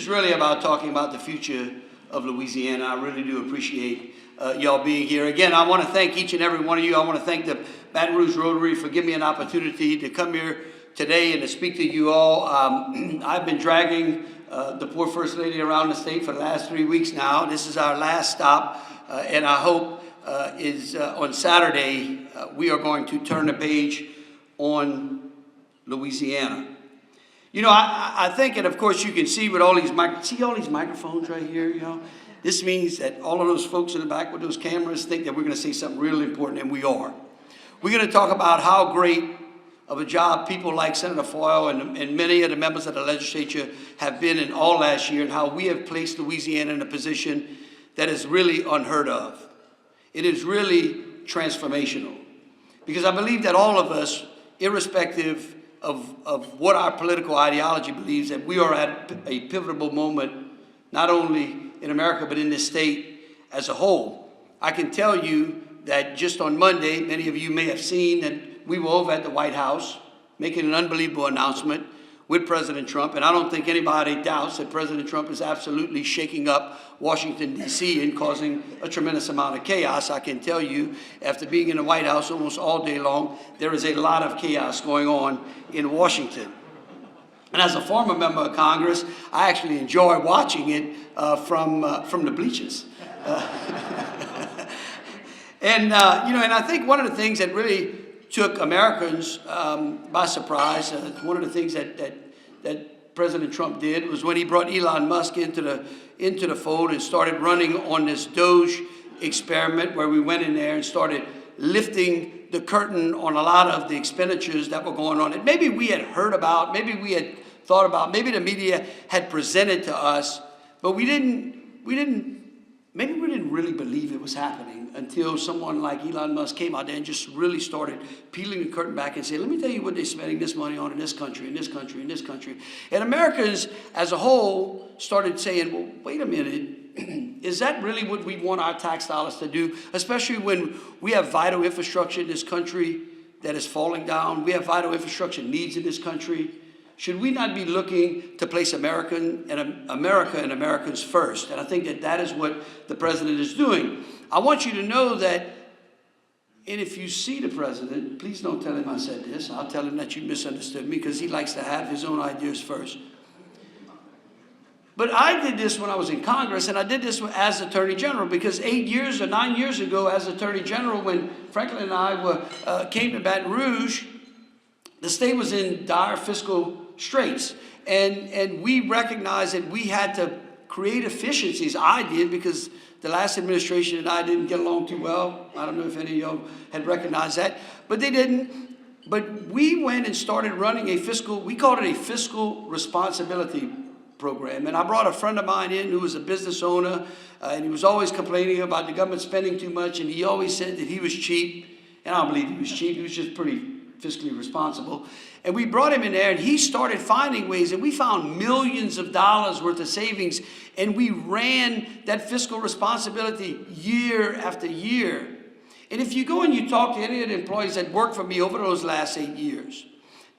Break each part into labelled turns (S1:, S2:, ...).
S1: really about talking about the future of Louisiana. I really do appreciate y'all being here. Again, I want to thank each and every one of you. I want to thank the Baton Rouge Rotary for giving me an opportunity to come here today and to speak to you all. I've been dragging the poor First Lady around the state for the last 3 weeks now. This is our last stop, and I hope on Saturday we are going to turn the page on Louisiana. You know, I think, and of course you can see with all these microphones right here, you know, this means that all of those folks in the back with those cameras think that we're going to say something really important, and we are. We're going to talk about how great of a job people like Senator Foyle and many of the members of the legislature have been in all last year, and how we have placed Louisiana in a position that is really unheard of. It is really transformational, because I believe that all of us, irrespective of what our political ideology believes, that we are at a pivotal moment, not only in America, but in this state as a whole. I can tell you that just on Monday, many of you may have seen that we were over at the White House making an unbelievable announcement with President Trump, and I don't think anybody doubts that President Trump is absolutely shaking up Washington, D.C. and causing a tremendous amount of chaos. I can tell you, after being in the White House almost all day long, there is a lot of chaos going on in Washington. And as a former member of Congress, I actually enjoy watching it from the bleachers. And I think one of the things that really took Americans by surprise, one of the things that President Trump did was when he brought Elon Musk into the fold and started running on this Doge experiment, where we went in there and started lifting the curtain on a lot of the expenditures that were going on. And maybe we had heard about, maybe we had thought about, maybe the media had presented to us, but maybe we didn't really believe it was happening until someone like Elon Musk came out there and just really started peeling the curtain back and saying, let me tell you what they're spending this money on in this country, in this country, in this country. And Americans as a whole started saying, well, wait a minute, is that really what we want our tax dollars to do? Especially when we have vital infrastructure in this country that is falling down. We have vital infrastructure needs in this country. Should we not be looking to place America and Americans first? And I think that is what the president is doing. I want you to know that, and if you see the president, please don't tell him I said this. I'll tell him that you misunderstood me, because he likes to have his own ideas first. But I did this when I was in Congress, and I did this as Attorney General, because 8 years or 9 years ago as Attorney General, when Franklin and I came to Baton Rouge, the state was in dire fiscal straits. And we recognized that we had to create efficiencies. I did, because the last administration and I didn't get along too well. I don't know if any of y'all had recognized that, but they didn't. But we went and started running we called it a fiscal responsibility program. And I brought a friend of mine in who was a business owner, and he was always complaining about the government spending too much, and he always said that he was cheap. And I don't believe he was cheap. He was just pretty fiscally responsible. And we brought him in there, and he started finding ways, and we found millions of dollars worth of savings, and we ran that fiscal responsibility year after year. And if you go and you talk to any of the employees that worked for me over those last 8 years,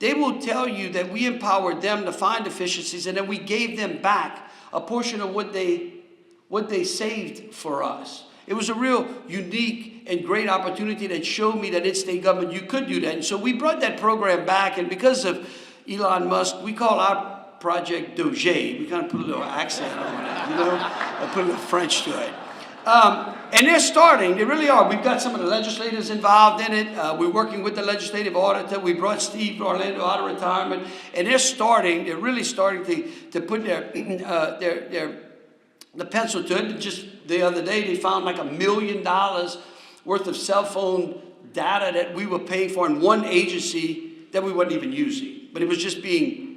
S1: they will tell you that we empowered them to find efficiencies, and then we gave them back a portion of what they saved for us. It was a real unique and great opportunity that showed me that in state government you could do that. And so we brought that program back, and because of Elon Musk, we call our project Doge. We kind of put a little accent on it, you know, and put a little French to it. And they're starting, they really are. We've got some of the legislators involved in it. We're working with the legislative auditor. We brought Steve Orlando out of retirement, and they're really starting to put the pencil to it. Just the other day, they found like $1 million worth of cell phone data that we were paying for in one agency that we weren't even using. But it was just being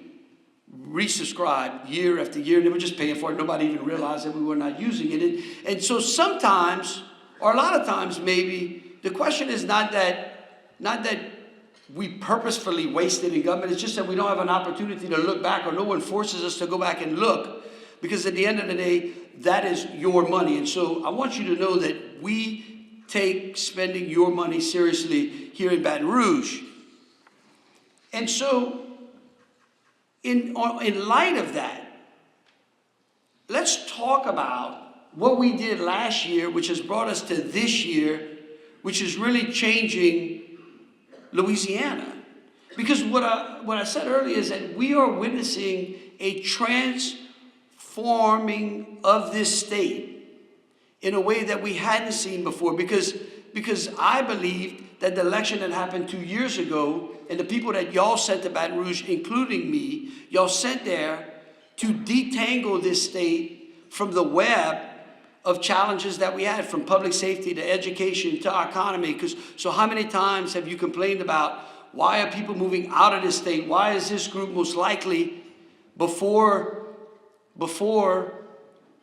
S1: resubscribed year after year, and they were just paying for it. Nobody even realized that we were not using it. And so sometimes, or a lot of times maybe, the question is not that we purposefully wasted in government. It's just that we don't have an opportunity to look back, or no one forces us to go back and look. Because at the end of the day, that is your money. And so I want you to know that we take spending your money seriously here in Baton Rouge. And so in light of that, let's talk about what we did last year, which has brought us to this year, which is really changing Louisiana. Because what I said earlier is that we are witnessing a transforming of this state in a way that we hadn't seen before. Because I believe that the election that happened 2 years ago, and the people that y'all sent to Baton Rouge, including me, y'all sent there to detangle this state from the web of challenges that we had, from public safety to education to our economy. So how many times have you complained about, why are people moving out of this state? Why is this group most likely, before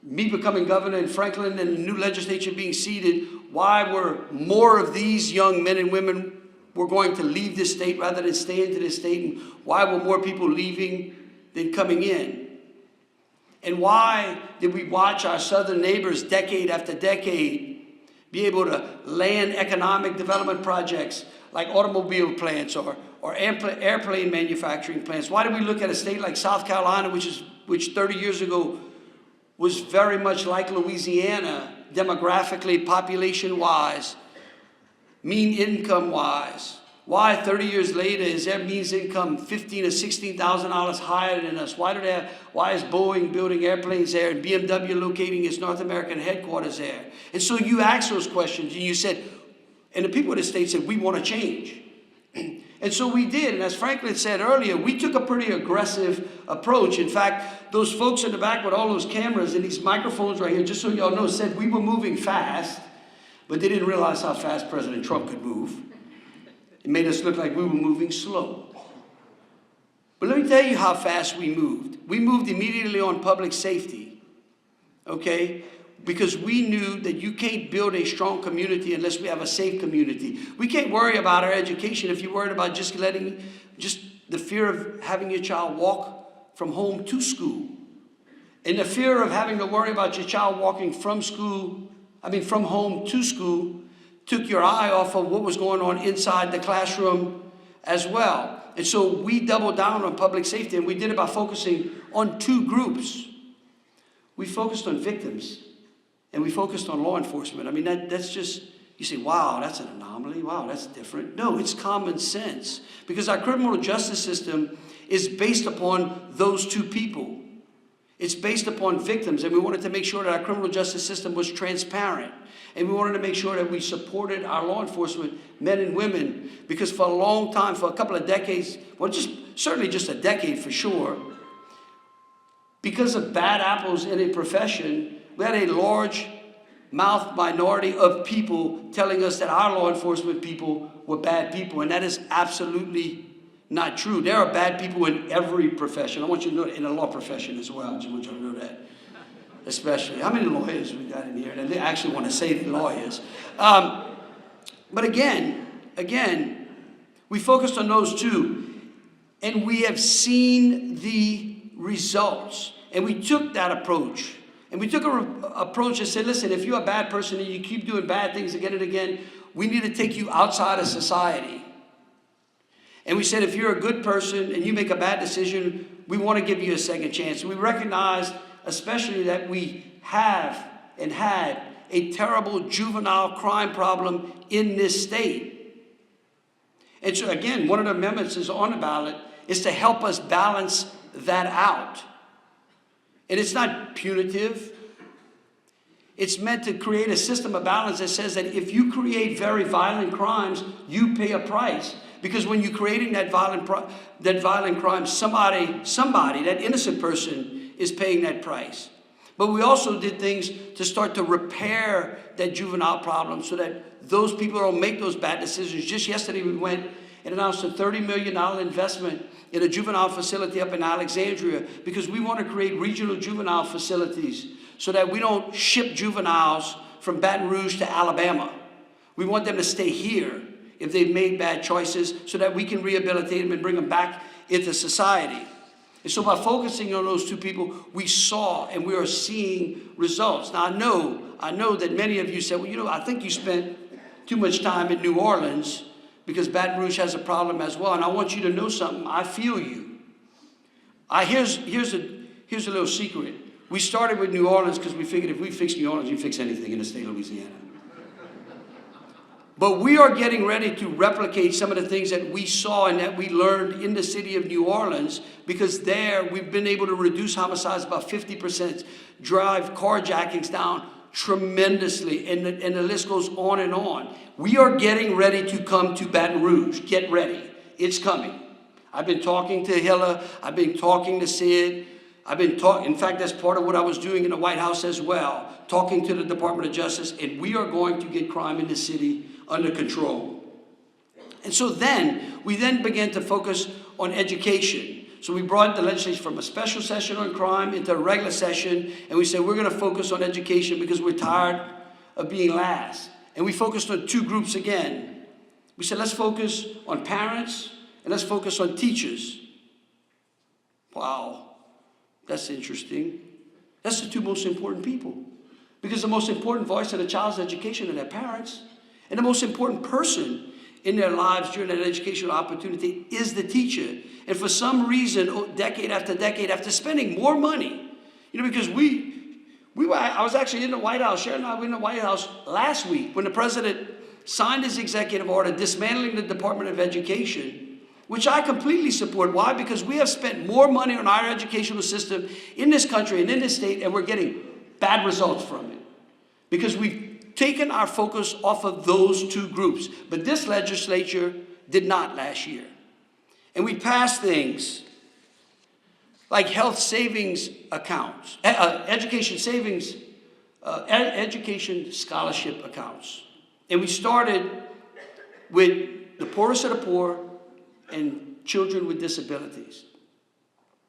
S1: me becoming governor in Franklin and the new legislature being seated, why were more of these young men and women were going to leave this state rather than stay into this state? And why were more people leaving than coming in? And why did we watch our southern neighbors decade after decade be able to land economic development projects like automobile plants or airplane manufacturing plants? Why did we look at a state like South Carolina, which 30 years ago was very much like Louisiana, demographically, population-wise, mean income-wise? Why 30 years later is their means income $15,000 or $16,000 higher than us? Why is Boeing building airplanes there and BMW locating its North American headquarters there? And so you asked those questions, and you said, and the people of the state said, we want to change. And so we did. And as Franklin said earlier, we took a pretty aggressive approach. In fact, those folks in the back with all those cameras and these microphones right here, just so y'all know, said we were moving fast, but they didn't realize how fast President Trump could move. It made us look like we were moving slow. But let me tell you how fast we moved. We moved immediately on public safety, okay? Because we knew that you can't build a strong community unless we have a safe community. We can't worry about our education if you're worried about just the fear of having your child walk from home to school. And the fear of having to worry about your child walking from home to school took your eye off of what was going on inside the classroom as well. And so we doubled down on public safety, and we did it by focusing on two groups. We focused on victims, and we focused on law enforcement. I mean, that's just, you say, wow, that's an anomaly. Wow, that's different. No, it's common sense, because our criminal justice system is based upon those two people. It's based upon victims, and we wanted to make sure that our criminal justice system was transparent. And we wanted to make sure that we supported our law enforcement men and women, because for a long time, for a couple of decades, well, certainly just a decade for sure, because of bad apples in a profession, we had a large mouth minority of people telling us that our law enforcement people were bad people, and that is absolutely not true. There are bad people in every profession. I want you to know that in the law profession as well. I just want you to know that. Especially, how many lawyers we got in here? And they actually want to say they're lawyers. But again, we focused on those two, and we have seen the results. And we took that approach. And we took an approach and said, listen, if you're a bad person and you keep doing bad things again and again, we need to take you outside of society. And we said, if you're a good person and you make a bad decision, we want to give you a second chance. And we recognized especially that we have and had a terrible juvenile crime problem in this state. And so again, one of the amendments is on the ballot is to help us balance that out. And it's not punitive. It's meant to create a system of balance that says that if you create very violent crimes, you pay a price. Because when you're creating that violent crime, somebody, that innocent person, is paying that price. But we also did things to start to repair that juvenile problem so that those people don't make those bad decisions. Just yesterday we went and announced a $30 million investment in a juvenile facility up in Alexandria, because we want to create regional juvenile facilities so that we don't ship juveniles from Baton Rouge to Alabama. We want them to stay here if they've made bad choices, so that we can rehabilitate them and bring them back into society. And so by focusing on those two people, we saw and we are seeing results. Now I know that many of you said, well, I think you spent too much time in New Orleans, because Baton Rouge has a problem as well. And I want you to know something. I feel you. Here's a little secret. We started with New Orleans because we figured if we fix New Orleans, you fix anything in the state of Louisiana. But we are getting ready to replicate some of the things that we saw and that we learned in the city of New Orleans, because there we've been able to reduce homicides about 50%, drive carjackings down tremendously, and the list goes on and on. We are getting ready to come to Baton Rouge. Get ready. It's coming. I've been talking to Hilla. I've been talking to Sid. In fact, that's part of what I was doing in the White House as well, talking to the Department of Justice, and we are going to get crime in the city under control. And so we then began to focus on education. So we brought the legislation from a special session on crime into a regular session, and we said we're going to focus on education because we're tired of being last. And we focused on two groups again. We said let's focus on parents and let's focus on teachers. Wow. That's interesting. That's the two most important people. Because the most important voice in a child's education are their parents. And the most important person in their lives during that educational opportunity is the teacher. And for some reason, decade after decade, after spending more money, because I was actually in the White House, Sharon and I were in the White House last week when the president signed his executive order dismantling the Department of Education, which I completely support. Why? Because we have spent more money on our educational system in this country and in this state, and we're getting bad results from it. Because we've taken our focus off of those two groups. But this legislature did not last year. And we passed things like health savings accounts, education savings, education scholarship accounts. And we started with the poorest of the poor and children with disabilities.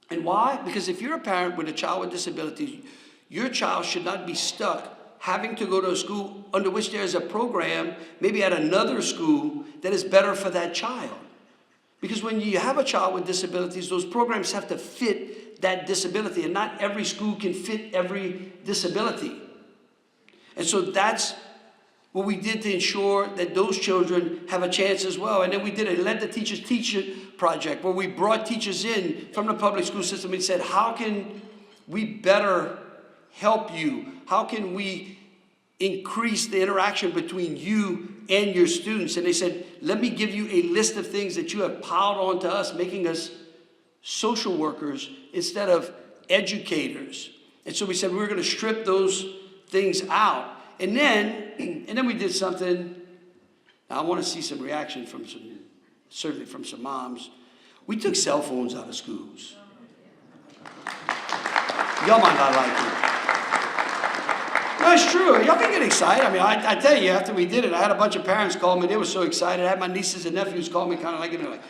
S1: And why? Because if you're a parent with a child with disabilities, your child should not be stuck having to go to a school under which there is a program, maybe at another school, that is better for that child. Because when you have a child with disabilities, those programs have to fit that disability, and not every school can fit every disability. And so that's what we did to ensure that those children have a chance as well. And then we did a Let the Teachers Teach It project, where we brought teachers in from the public school system and said, how can we better help you? How can we increase the interaction between you and your students? And they said, let me give you a list of things that you have piled onto us, making us social workers instead of educators. And so we said we were going to strip those things out. And then we did something. Now I want to see some reaction from certainly from some moms. We took cell phones out of schools. Y'all might not like it. No, it's true. Y'all can get excited. I mean, I tell you, after we did it, I had a bunch of parents call me. They were so excited. I had my nieces and nephews call me kind of like,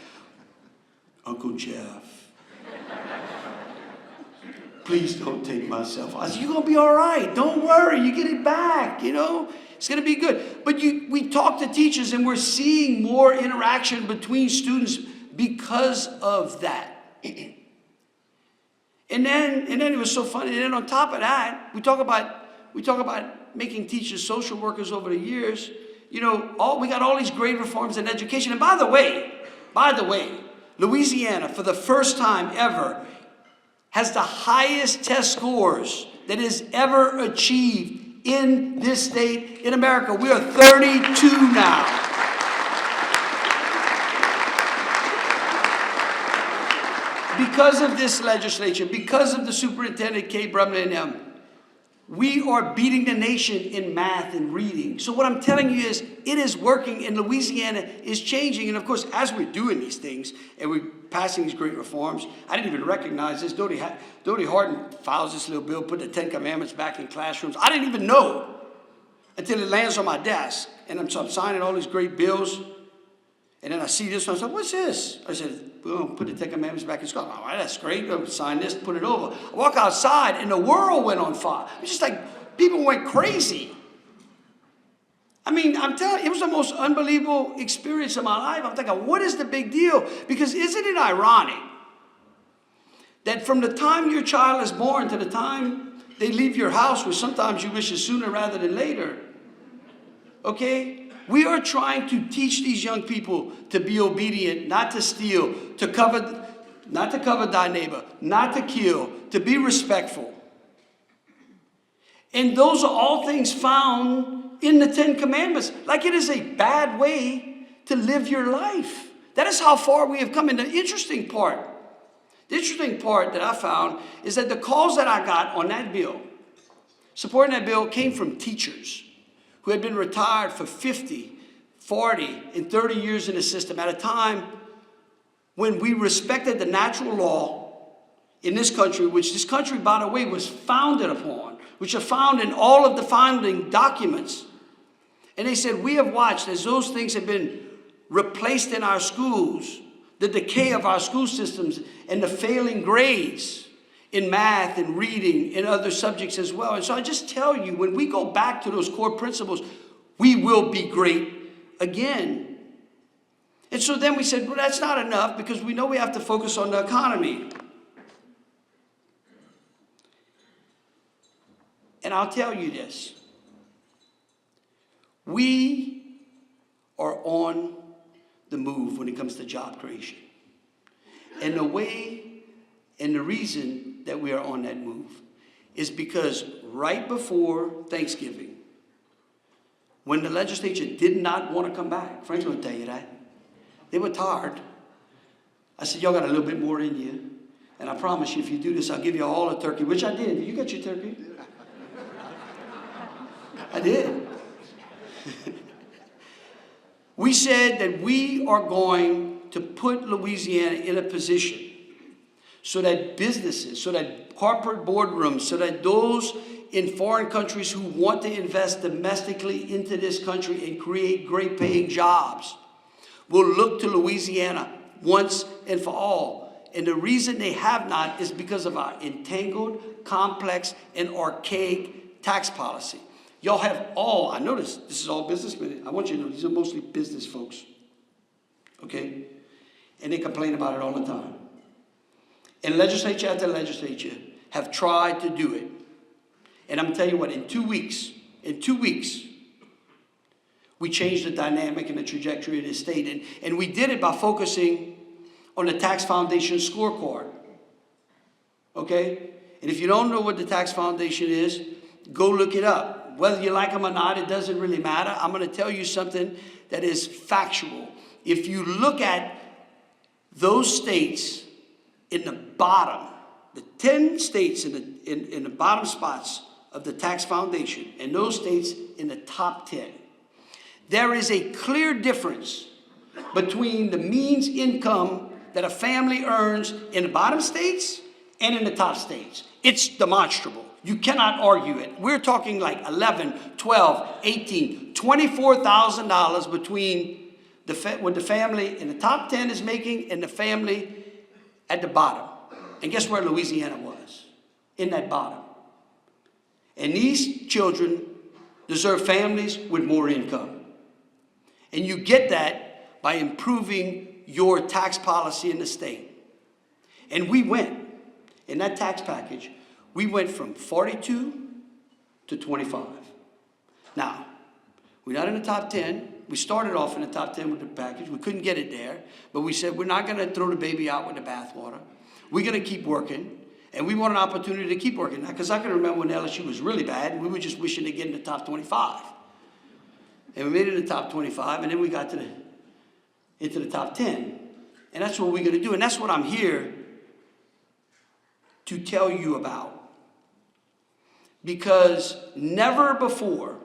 S1: Uncle Jeff, please don't take my cell phone. I said, you're going to be all right. Don't worry. You get it back, It's going to be good. But we talk to teachers, and we're seeing more interaction between students because of that. And then it was so funny. And then on top of that, we talk about making teachers social workers over the years. We got all these great reforms in education. And by the way, Louisiana, for the first time ever, has the highest test scores that is ever achieved in this state in America. We are 32 now. Because of this legislation, because of the Superintendent Kay Brumley and them, we are beating the nation in math and reading. So what I'm telling you is, it is working, and Louisiana is changing. And of course, as we're doing these things and we're passing these great reforms, I didn't even recognize this. Dodie Harden files this little bill, put the 10 Commandments back in classrooms. I didn't even know until it lands on my desk. And I'm signing all these great bills. And then I see this one. I said, what's this? I said, boom, put the 10 Commandments back in school. All right, that's great. Go sign this, put it over. I walk outside, and the world went on fire. It was just like people went crazy. I mean, I'm telling you, it was the most unbelievable experience of my life. I'm thinking, what is the big deal? Because isn't it ironic that from the time your child is born to the time they leave your house, which sometimes you wish is sooner rather than later, okay? We are trying to teach these young people to be obedient, not to steal, not to covet thy neighbor, not to kill, to be respectful. And those are all things found in the Ten Commandments. Like, it is a bad way to live your life. That is how far we have come. And the interesting part that I found is that the calls that I got on that bill, supporting that bill, came from teachers who had been retired for 50, 40, and 30 years in the system at a time when we respected the natural law in this country, which this country, by the way, was founded upon, which are found in all of the founding documents. And they said, we have watched as those things have been replaced in our schools, the decay of our school systems and the failing grades in math and reading and other subjects as well. And so I just tell you, when we go back to those core principles, we will be great again. And so then we said, well, that's not enough, because we know we have to focus on the economy. And I'll tell you this. We are on the move when it comes to job creation. And the way and the reason that we are on that move is because right before Thanksgiving, when the legislature did not want to come back, Frank's going to tell you that. They were tired. I said, y'all got a little bit more in you. And I promise you, if you do this, I'll give you all a turkey, which I did. You got your turkey? I did. We said that we are going to put Louisiana in a position so that businesses, so that corporate boardrooms, so that those in foreign countries who want to invest domestically into this country and create great paying jobs will look to Louisiana once and for all. And the reason they have not is because of our entangled, complex, and archaic tax policy. Y'all have all, I notice this is all businessmen. I want you to know these are mostly business folks. Okay? And they complain about it all the time. And legislature after legislature have tried to do it. And I'm going to tell you what, in two weeks, we changed the dynamic and the trajectory of the state. And we did it by focusing on the Tax Foundation scorecard. Okay? And if you don't know what the Tax Foundation is, go look it up. Whether you like them or not, it doesn't really matter. I'm going to tell you something that is factual. If you look at those states in the bottom, the 10 states in the bottom spots of the Tax Foundation, and those states in the top 10, there is a clear difference between the means income that a family earns in the bottom states and in the top states. It's demonstrable. You cannot argue it. We're talking like 11, 12, 18, $24,000 between what the family in the top 10 is making and the family at the bottom. And guess where Louisiana was? In that bottom. And these children deserve families with more income. And you get that by improving your tax policy in the state. And we went, in that tax package, we went from 42 to 25. Now, we're not in the top 10. We started off in the top 10 with the package. We couldn't get it there. But we said, we're not going to throw the baby out with the bathwater. We're going to keep working. And we want an opportunity to keep working. Because I can remember when LSU was really bad, we were just wishing to get in the top 25. And we made it in the top 25, and then we got into the top 10. And that's what we're going to do. And that's what I'm here to tell you about. Because never before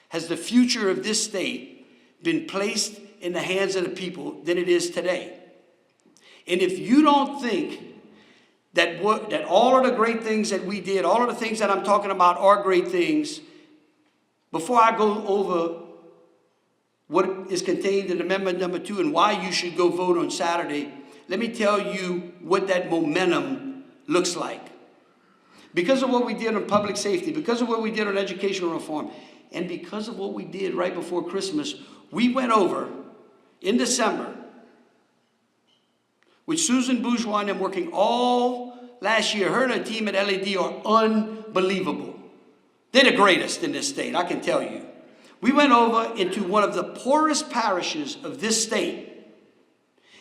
S1: has the future of this state been placed in the hands of the people than it is today. And if you don't think that all of the great things that we did, all of the things that I'm talking about are great things, before I go over what is contained in Amendment number 2 and why you should go vote on Saturday, let me tell you what that momentum looks like. Because of what we did on public safety, because of what we did on educational reform, and because of what we did right before Christmas, we went over in December with Susan Bourgeois and them working all last year. Her and her team at LED are unbelievable. They're the greatest in this state, I can tell you. We went over into one of the poorest parishes of this state,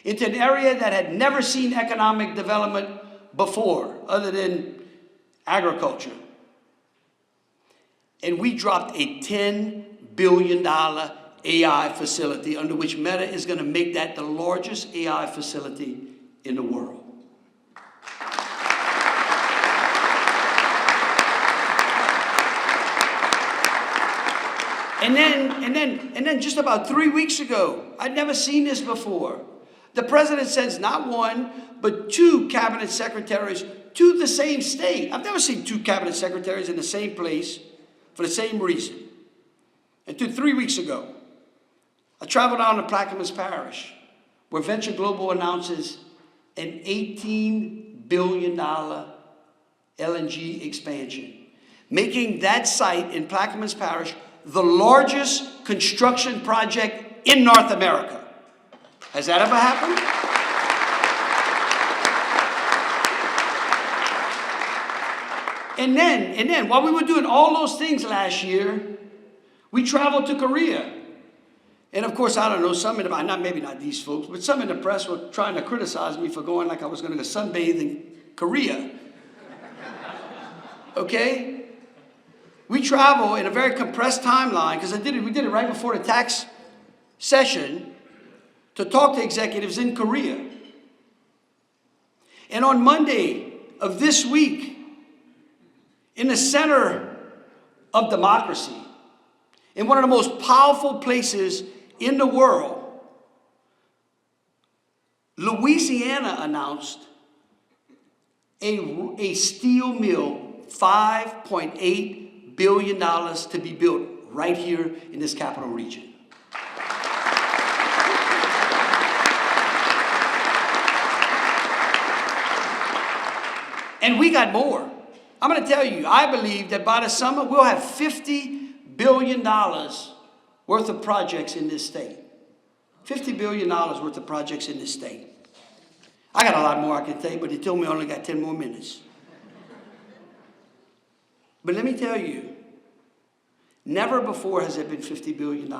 S1: into an area that had never seen economic development before, other than agriculture. and we dropped a $10 billion AI facility under which Meta is going to make that the largest AI facility in the world. And then just about 3 weeks ago, I'd never seen this before. The president sends not one, but 2 cabinet secretaries to the same state. I've never seen 2 cabinet secretaries in the same place for the same reason. And 3 weeks ago, I traveled down to Plaquemines Parish, where Venture Global announces an $18 billion LNG expansion, making that site in Plaquemines Parish the largest construction project in North America. Has that ever happened? And then, while we were doing all those things last year, we traveled to Korea. And of course, I don't know, some in the, maybe not these folks, but some in the press were trying to criticize me for going like I was going to go sunbathe in Korea. Okay? We travel in a very compressed timeline, because we did it right before the tax session, to talk to executives in Korea. And on Monday of this week, in the center of democracy, in one of the most powerful places in the world, Louisiana announced a steel mill, $5.8 billion to be built right here in this capital region. And we got more. I'm going to tell you, I believe that by the summer, we'll have $50 billion worth of projects in this state. $50 billion worth of projects in this state. I got a lot more I can tell you, but they told me I only got 10 more minutes. But let me tell you, never before has there been $50 billion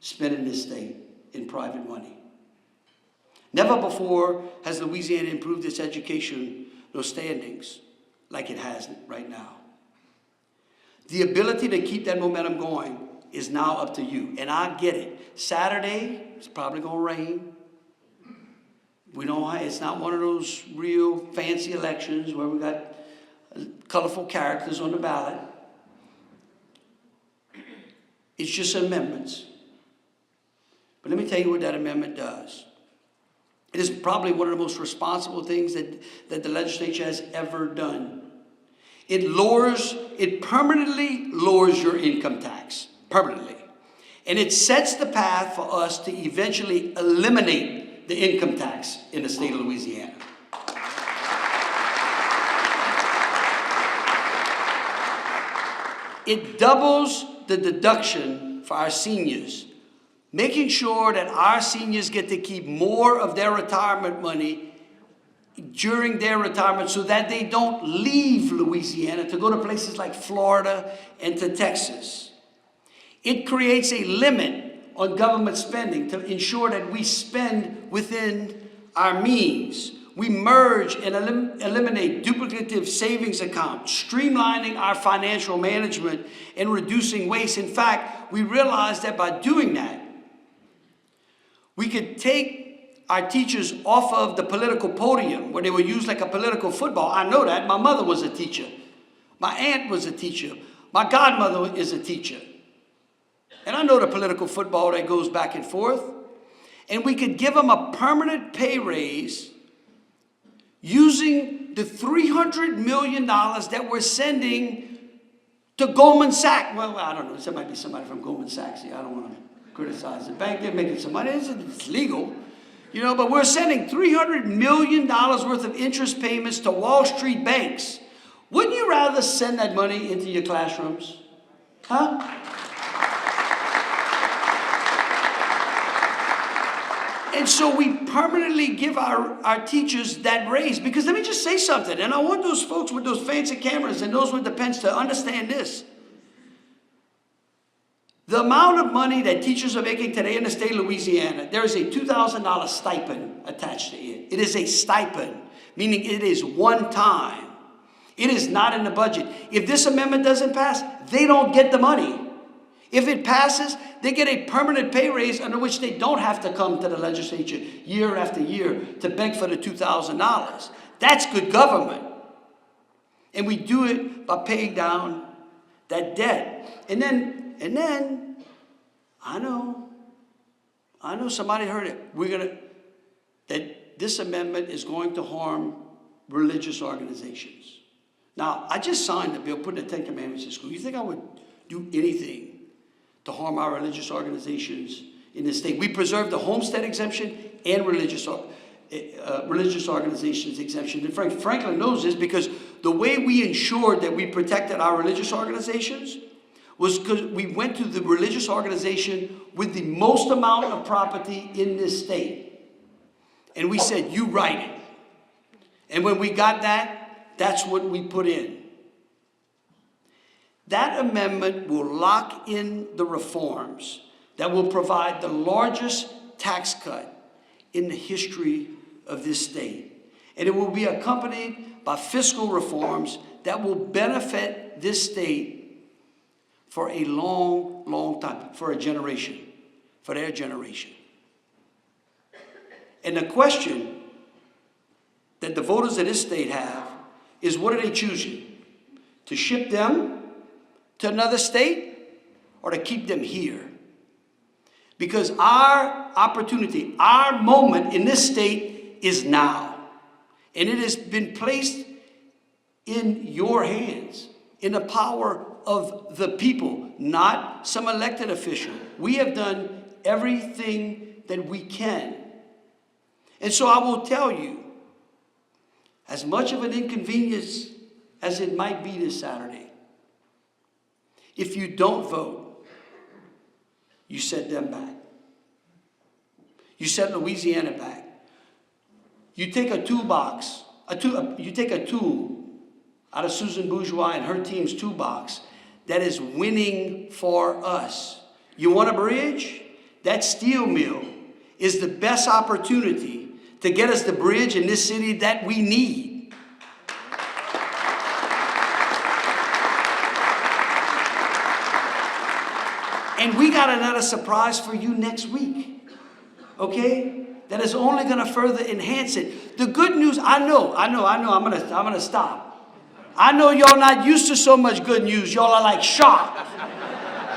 S1: spent in this state in private money. Never before has Louisiana improved its educational standings like it has right now. The ability to keep that momentum going is now up to you. And I get it. Saturday, it's probably going to rain. We know it's not one of those real fancy elections where we got colorful characters on the ballot. It's just amendments. But let me tell you what that amendment does. It is probably one of the most responsible things that the legislature has ever done. It permanently lowers your income tax, permanently. And it sets the path for us to eventually eliminate the income tax in the state of Louisiana. It doubles the deduction for our seniors, making sure that our seniors get to keep more of their retirement money during their retirement so that they don't leave Louisiana to go to places like Florida and to Texas. It creates a limit on government spending to ensure that we spend within our means. We merge and eliminate duplicative savings accounts, streamlining our financial management and reducing waste. In fact, we realized that by doing that, we could take our teachers off of the political podium where they were used like a political football. I know that. My mother was a teacher. My aunt was a teacher. My godmother is a teacher. And I know the political football that goes back and forth. And we could give them a permanent pay raise using the $300 million that we're sending to Goldman Sachs. Well, I don't know. There might be somebody from Goldman Sachs here. I don't want to criticize the bank. They're making some money. It's legal. You know, but we're sending $300 million worth of interest payments to Wall Street banks. Wouldn't you rather send that money into your classrooms? Huh? And so we permanently give our teachers that raise. Because let me just say something, and I want those folks with those fancy cameras and those with the pens to understand this. The amount of money that teachers are making today in the state of Louisiana, there is a $2,000 stipend attached to it. It is a stipend, meaning it is one time. It is not in the budget. If this amendment doesn't pass, they don't get the money. If it passes, they get a permanent pay raise under which they don't have to come to the legislature year after year to beg for the $2,000. That's good government. And we do it by paying down that debt. And then, I know somebody heard it. That this amendment is going to harm religious organizations. Now, I just signed a bill putting the Ten Commandments in school. You think I would do anything to harm our religious organizations in this state? We preserve the homestead exemption and religious organizations exemption. And Franklin knows this because the way we ensured that we protected our religious organizations was because we went to the religious organization with the most amount of property in this state. And we said, you write it. And when we got that, that's what we put in. That amendment will lock in the reforms that will provide the largest tax cut in the history of this state. And it will be accompanied by fiscal reforms that will benefit this state for a long, long time, for a generation, for their generation. And the question that the voters of this state have is, what are they choosing? To ship them to another state or to keep them here? Because our opportunity, our moment in this state is now. And it has been placed in your hands, in the power of the people, not some elected official. We have done everything that we can. And so I will tell you, as much of an inconvenience as it might be this Saturday, if you don't vote, you set them back. You set Louisiana back. You take a toolbox, you take a tool out of Susan Bourgeois and her team's toolbox that is winning for us. You want a bridge? That steel mill is the best opportunity to get us the bridge in this city that we need. And we got another surprise for you next week, okay? That is only going to further enhance it. The good news, I know, I'm gonna stop. I know y'all not used to so much good news. Y'all are like shocked,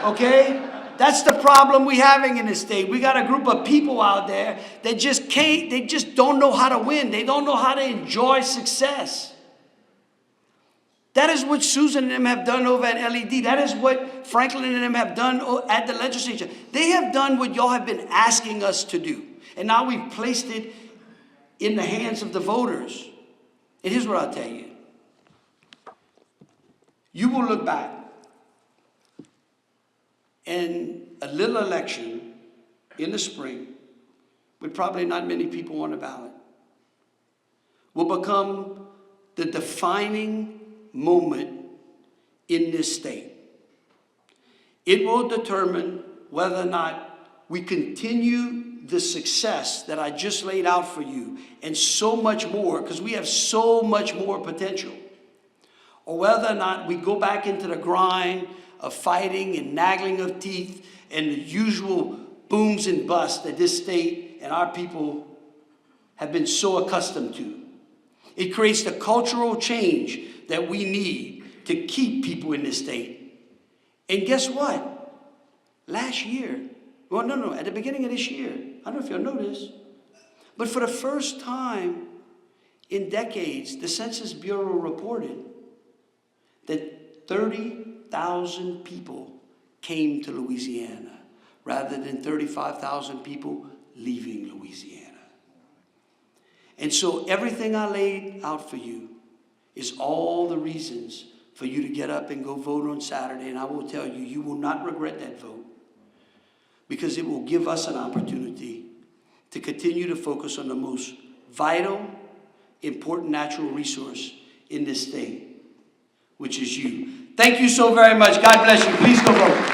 S1: okay? That's the problem we're having in this state. We got a group of people out there that they just don't know how to win. They don't know how to enjoy success. That is what Susan and them have done over at LED. That is what Franklin and them have done at the legislature. They have done what y'all have been asking us to do. And now we've placed it in the hands of the voters. And here's what I'll tell you. You will look back, and a little election in the spring, with probably not many people on the ballot, will become the defining moment in this state. It will determine whether or not we continue the success that I just laid out for you, and so much more, because we have so much more potential, or whether or not we go back into the grind of fighting and nagging of teeth and the usual booms and busts that this state and our people have been so accustomed to. It creates the cultural change that we need to keep people in this state. And guess what? Last year, at the beginning of this year, I don't know if y'all know this, but for the first time in decades, the Census Bureau reported that 30,000 people came to Louisiana rather than 35,000 people leaving Louisiana. And so everything I laid out for you is all the reasons for you to get up and go vote on Saturday. And I will tell you, you will not regret that vote, because it will give us an opportunity to continue to focus on the most vital, important natural resource in this state, which is you. Thank you so very much. God bless you. Please go vote.